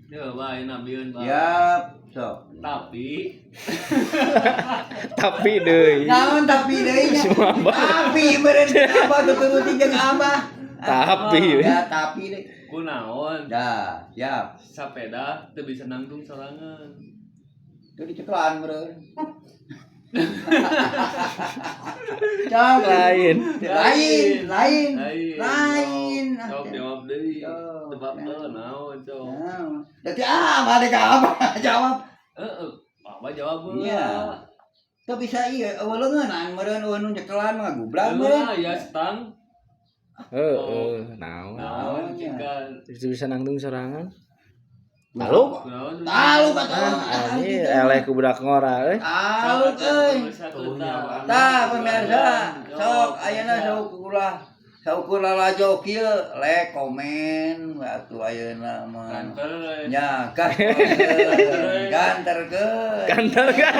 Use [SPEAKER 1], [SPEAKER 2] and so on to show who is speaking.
[SPEAKER 1] Ya bae namieun bae.
[SPEAKER 2] Siap, sok.
[SPEAKER 1] Tapi deui.
[SPEAKER 2] Naon tapi deui nya? Tapi beureun Abah tuturuti jeung Abah.
[SPEAKER 3] Tapi.
[SPEAKER 2] Ya tapi deui.
[SPEAKER 1] Kunaon?
[SPEAKER 2] Dah, siap.
[SPEAKER 1] Sapeda teu bisa nangtung sorangan.
[SPEAKER 2] Teu diceklaan beureun. Jawab
[SPEAKER 3] Lain.
[SPEAKER 2] Lain.
[SPEAKER 1] Sok jawab deui.
[SPEAKER 2] Sok.
[SPEAKER 1] Tebak naon sok.
[SPEAKER 2] Jadi apa deh apa jawab?
[SPEAKER 1] Heeh. Apa jawab heula?
[SPEAKER 2] Iya. Teu bisa ieu euleungeun meureun eueun cekelan mah gublag meureun.
[SPEAKER 1] Ya stang.
[SPEAKER 3] Heeh, naon.
[SPEAKER 1] Naon cikan.
[SPEAKER 3] Bisa nangtung sorangan. Talu?
[SPEAKER 2] Talu kata.
[SPEAKER 3] Anjir, eleh ku budak ngora euy.
[SPEAKER 2] Talu euy. Tah pemirsa, sok ayeuna saukur lalajo kieu le komen atuh ayeuna mah. Nya kanterkeun.
[SPEAKER 3] Kantor kan.